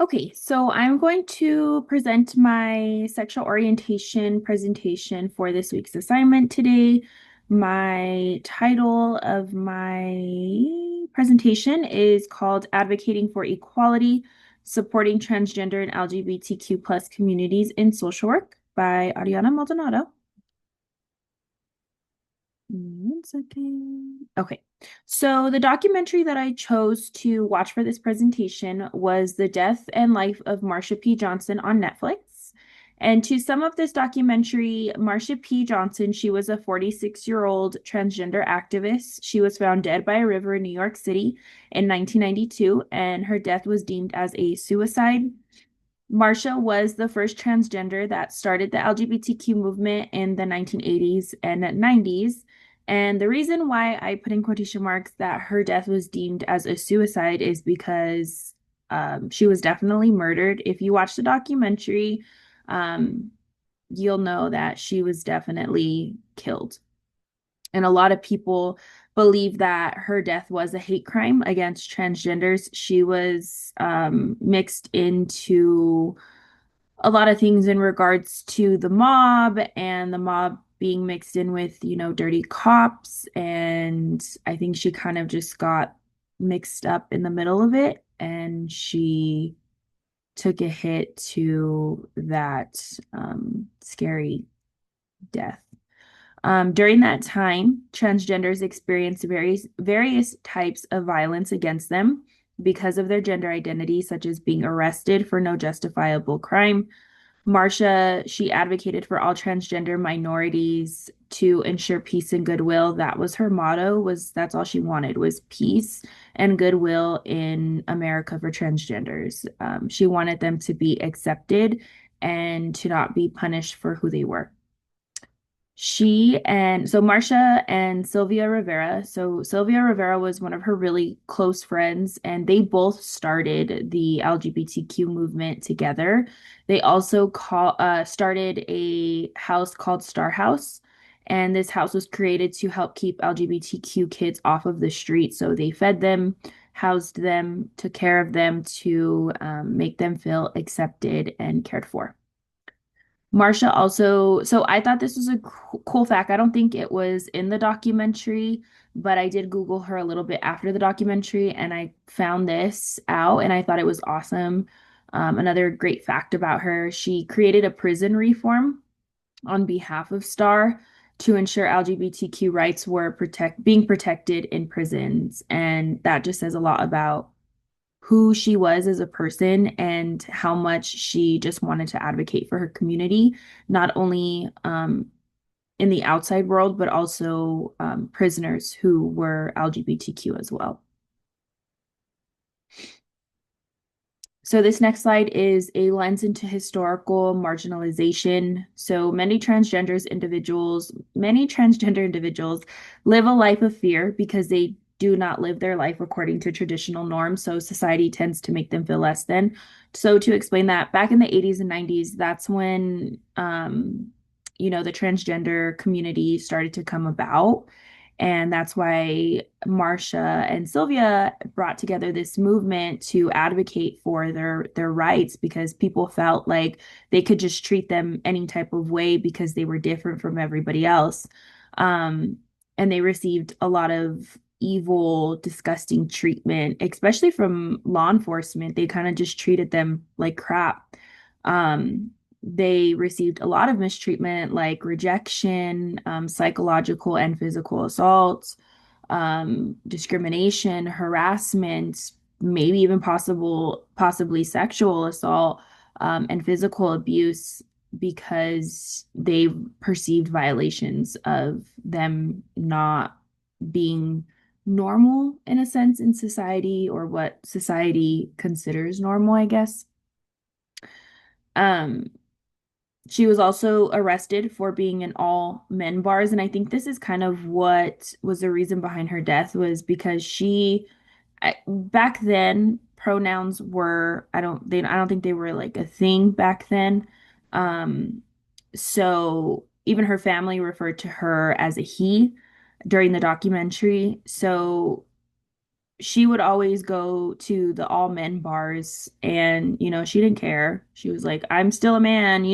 Okay, so I'm going to present my sexual orientation presentation for this week's assignment today. My title of my presentation is called Advocating for Equality, Supporting Transgender and LGBTQ plus Communities in Social Work by Ariana Maldonado. 1 second. Okay. So the documentary that I chose to watch for this presentation was The Death and Life of Marsha P. Johnson on Netflix. And to sum up this documentary, Marsha P. Johnson, she was a 46-year-old transgender activist. She was found dead by a river in New York City in 1992, and her death was deemed as a suicide. Marsha was the first transgender that started the LGBTQ movement in the 1980s and 90s. And the reason why I put in quotation marks that her death was deemed as a suicide is because she was definitely murdered. If you watch the documentary, um, you'll know that she was definitely killed. And a lot of people believe that her death was a hate crime against transgenders. She was mixed into a lot of things in regards to the mob and the mob being mixed in with, dirty cops. And I think she kind of just got mixed up in the middle of it and she took a hit to that scary death. During that time, transgenders experienced various types of violence against them because of their gender identity, such as being arrested for no justifiable crime. Marsha, she advocated for all transgender minorities to ensure peace and goodwill. That was her motto, was that's all she wanted was peace and goodwill in America for transgenders. She wanted them to be accepted and to not be punished for who they were. Marsha and Sylvia Rivera. So Sylvia Rivera was one of her really close friends, and they both started the LGBTQ movement together. They also started a house called Star House, and this house was created to help keep LGBTQ kids off of the street. So they fed them, housed them, took care of them to make them feel accepted and cared for. Marsha also, so I thought this was a cool fact. I don't think it was in the documentary, but I did Google her a little bit after the documentary and I found this out and I thought it was awesome. Another great fact about her, she created a prison reform on behalf of STAR to ensure LGBTQ rights were being protected in prisons. And that just says a lot about who she was as a person and how much she just wanted to advocate for her community, not only in the outside world, but also prisoners who were LGBTQ as well. So this next slide is a lens into historical marginalization. So many transgender individuals live a life of fear because they do not live their life according to traditional norms. So society tends to make them feel less than. So to explain that, back in the 80s and 90s, that's when the transgender community started to come about. And that's why Marsha and Sylvia brought together this movement to advocate for their rights because people felt like they could just treat them any type of way because they were different from everybody else. Um, and they received a lot of evil, disgusting treatment, especially from law enforcement. They kind of just treated them like crap. Um, they received a lot of mistreatment like rejection, psychological and physical assault, discrimination, harassment, maybe even possibly sexual assault, and physical abuse because they perceived violations of them not being normal in a sense in society or what society considers normal, I guess. Um, she was also arrested for being in all men bars, and I think this is kind of what was the reason behind her death was because back then pronouns were I don't think they were like a thing back then. Um, so even her family referred to her as a he during the documentary. So she would always go to the all men bars and, she didn't care. She was like, I'm still a man,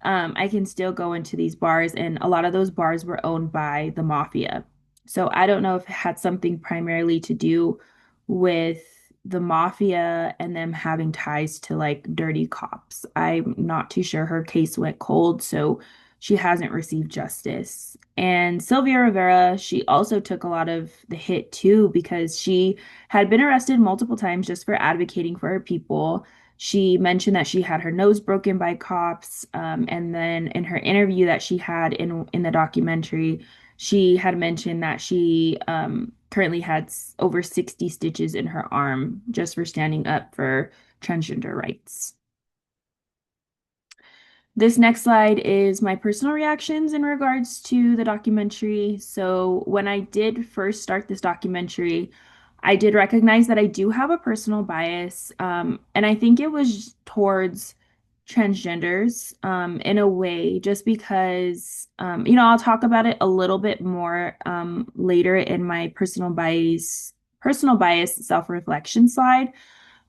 I can still go into these bars. And a lot of those bars were owned by the mafia. So I don't know if it had something primarily to do with the mafia and them having ties to like dirty cops. I'm not too sure. Her case went cold, so she hasn't received justice. And Sylvia Rivera, she also took a lot of the hit too because she had been arrested multiple times just for advocating for her people. She mentioned that she had her nose broken by cops, and then in her interview that she had in the documentary, she had mentioned that she currently had over 60 stitches in her arm just for standing up for transgender rights. This next slide is my personal reactions in regards to the documentary. So, when I did first start this documentary, I did recognize that I do have a personal bias, and I think it was towards transgenders in a way, just because, I'll talk about it a little bit more later in my personal bias self-reflection slide.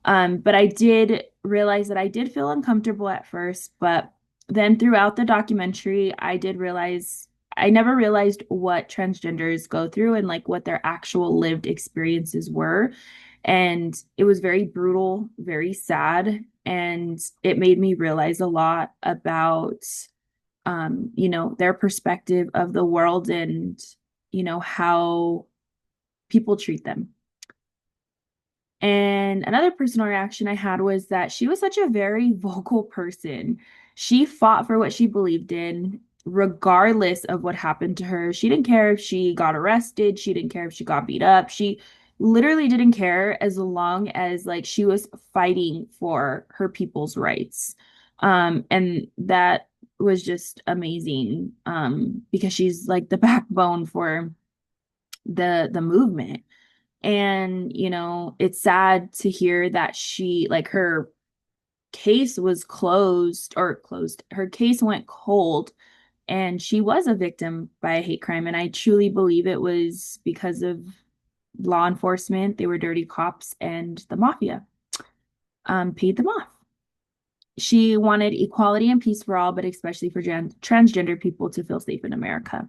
But I did realize that I did feel uncomfortable at first, but then throughout the documentary, I did realize I never realized what transgenders go through and like what their actual lived experiences were. And it was very brutal, very sad, and it made me realize a lot about their perspective of the world and how people treat them. And another personal reaction I had was that she was such a very vocal person. She fought for what she believed in, regardless of what happened to her. She didn't care if she got arrested. She didn't care if she got beat up. She literally didn't care as long as like she was fighting for her people's rights. And that was just amazing, because she's like the backbone for the movement. And, it's sad to hear that her case was closed. Her case went cold and she was a victim by a hate crime. And I truly believe it was because of law enforcement. They were dirty cops and the mafia paid them off. She wanted equality and peace for all, but especially for transgender people to feel safe in America.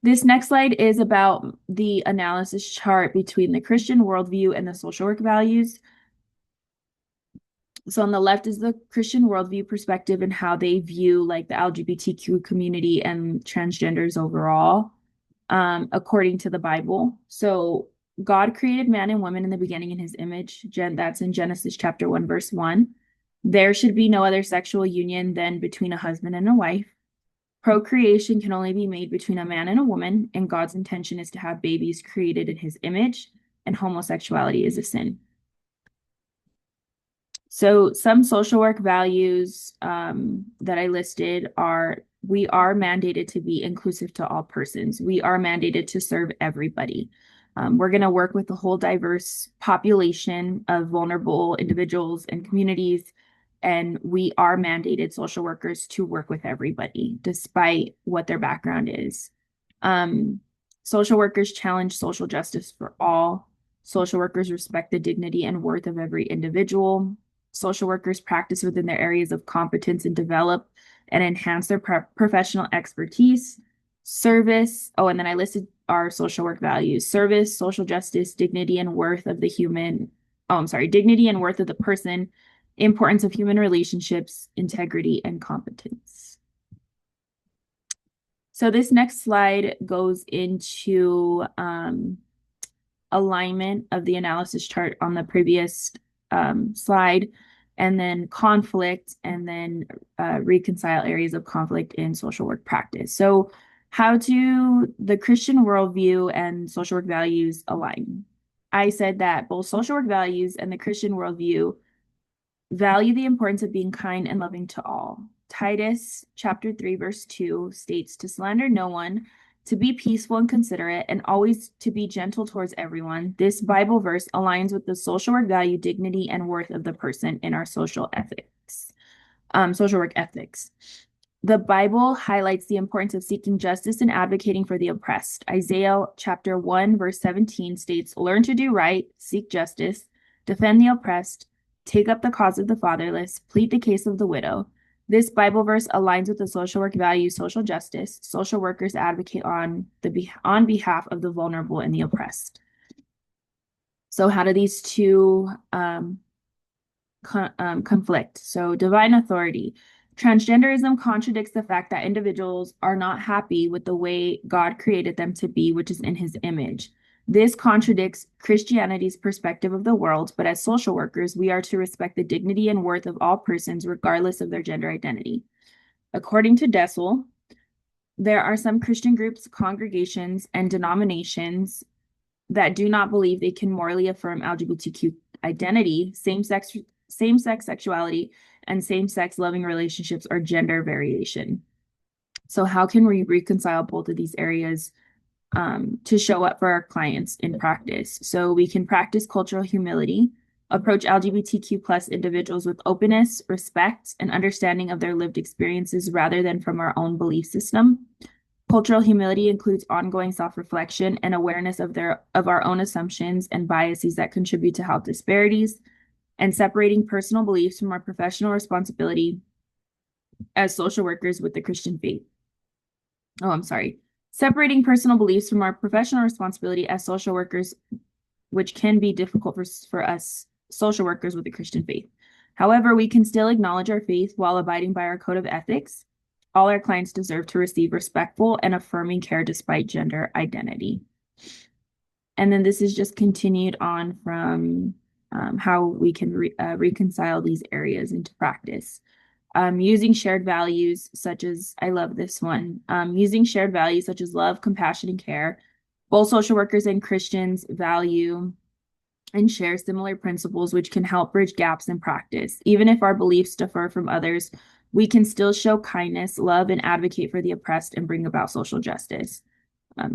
This next slide is about the analysis chart between the Christian worldview and the social work values. So on the left is the Christian worldview perspective and how they view like the LGBTQ community and transgenders overall, according to the Bible. So God created man and woman in the beginning in his image. That's in Genesis chapter 1, verse 1. There should be no other sexual union than between a husband and a wife. Procreation can only be made between a man and a woman, and God's intention is to have babies created in his image, and homosexuality is a sin. So some social work values that I listed are: we are mandated to be inclusive to all persons. We are mandated to serve everybody. We're going to work with the whole diverse population of vulnerable individuals and communities. And we are mandated social workers to work with everybody, despite what their background is. Um, Social workers challenge social justice for all. Social workers respect the dignity and worth of every individual. Social workers practice within their areas of competence and develop and enhance their professional expertise. Service. Oh, and then I listed our social work values: service, social justice, dignity and worth of the human. Oh, I'm sorry, dignity and worth of the person, importance of human relationships, integrity, and competence. So this next slide goes into alignment of the analysis chart on the previous slide, and then conflict, and then reconcile areas of conflict in social work practice. So how do the Christian worldview and social work values align? I said that both social work values and the Christian worldview value the importance of being kind and loving to all. Titus chapter 3, verse 2 states to slander no one, to be peaceful and considerate, and always to be gentle towards everyone. This Bible verse aligns with the social work value, dignity, and worth of the person in our social work ethics. The Bible highlights the importance of seeking justice and advocating for the oppressed. Isaiah chapter 1, verse 17 states, "Learn to do right, seek justice, defend the oppressed, take up the cause of the fatherless, plead the case of the widow." This Bible verse aligns with the social work values social justice. Social workers advocate on behalf of the vulnerable and the oppressed. So how do these two conflict? So divine authority. Transgenderism contradicts the fact that individuals are not happy with the way God created them to be, which is in his image. This contradicts Christianity's perspective of the world, but as social workers, we are to respect the dignity and worth of all persons, regardless of their gender identity. According to Dessel, there are some Christian groups, congregations, and denominations that do not believe they can morally affirm LGBTQ identity, same-sex sexuality, and same-sex loving relationships or gender variation. So how can we reconcile both of these areas to show up for our clients in practice? So we can practice cultural humility, approach LGBTQ plus individuals with openness, respect, and understanding of their lived experiences rather than from our own belief system. Cultural humility includes ongoing self-reflection and awareness of our own assumptions and biases that contribute to health disparities, and separating personal beliefs from our professional responsibility as social workers with the Christian faith. Oh, I'm sorry. Separating personal beliefs from our professional responsibility as social workers, which can be difficult for us social workers with the Christian faith. However, we can still acknowledge our faith while abiding by our code of ethics. All our clients deserve to receive respectful and affirming care despite gender identity. And then this is just continued on from how we can reconcile these areas into practice. Using shared values such as, I love this one, using shared values such as love, compassion, and care. Both social workers and Christians value and share similar principles, which can help bridge gaps in practice. Even if our beliefs differ from others, we can still show kindness, love, and advocate for the oppressed and bring about social justice.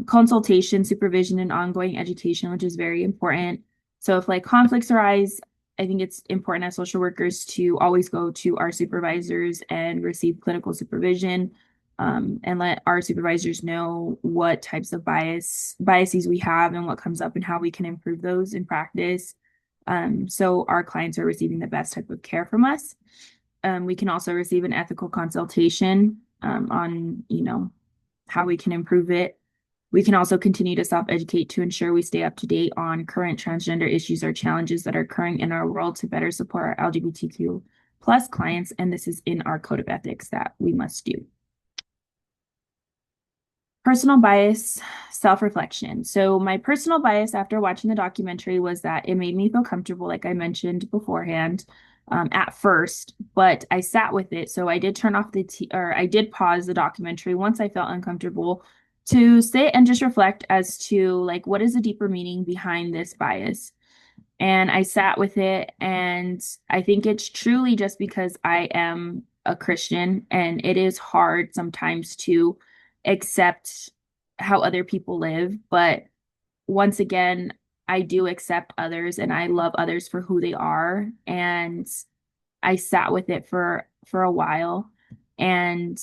Consultation, supervision, and ongoing education, which is very important. So if like conflicts arise, I think it's important as social workers to always go to our supervisors and receive clinical supervision, and let our supervisors know what types of biases we have and what comes up and how we can improve those in practice. So our clients are receiving the best type of care from us. We can also receive an ethical consultation on, how we can improve it. We can also continue to self-educate to ensure we stay up to date on current transgender issues or challenges that are occurring in our world to better support our LGBTQ plus clients. And this is in our code of ethics that we must do. Personal bias, self-reflection. So my personal bias after watching the documentary was that it made me feel comfortable, like I mentioned beforehand, at first, but I sat with it. So I did turn off I did pause the documentary once I felt uncomfortable to sit and just reflect as to like, what is the deeper meaning behind this bias? And I sat with it, and I think it's truly just because I am a Christian, and it is hard sometimes to accept how other people live. But once again, I do accept others and I love others for who they are. And I sat with it for a while. And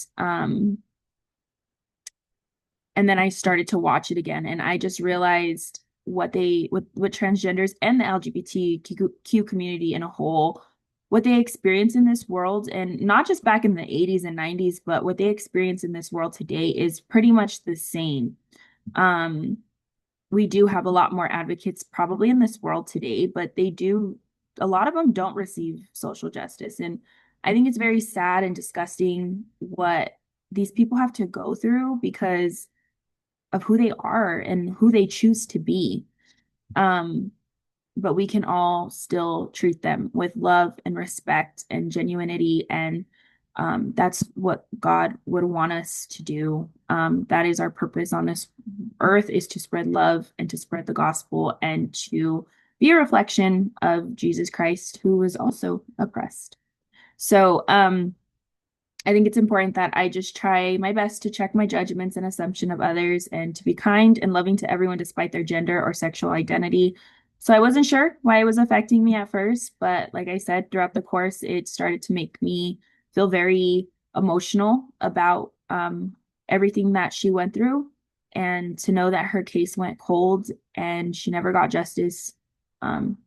then I started to watch it again, and I just realized what transgenders and the LGBTQ community in a whole, what they experience in this world, and not just back in the 80s and 90s, but what they experience in this world today is pretty much the same. We do have a lot more advocates probably in this world today, but a lot of them don't receive social justice. And I think it's very sad and disgusting what these people have to go through because of who they are and who they choose to be. But we can all still treat them with love and respect and genuinity. And that's what God would want us to do. That is our purpose on this earth, is to spread love and to spread the gospel and to be a reflection of Jesus Christ, who was also oppressed. So I think it's important that I just try my best to check my judgments and assumption of others and to be kind and loving to everyone despite their gender or sexual identity. So I wasn't sure why it was affecting me at first, but like I said, throughout the course, it started to make me feel very emotional about everything that she went through, and to know that her case went cold and she never got justice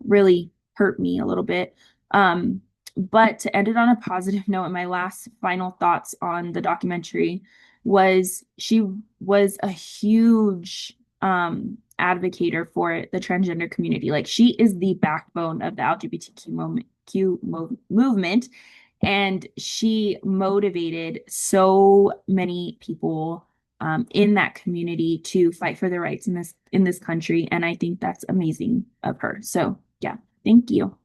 really hurt me a little bit. But to end it on a positive note, and my last final thoughts on the documentary was she was a huge advocator for the transgender community. Like she is the backbone of the movement, and she motivated so many people in that community to fight for their rights in this country. And I think that's amazing of her. So yeah, thank you.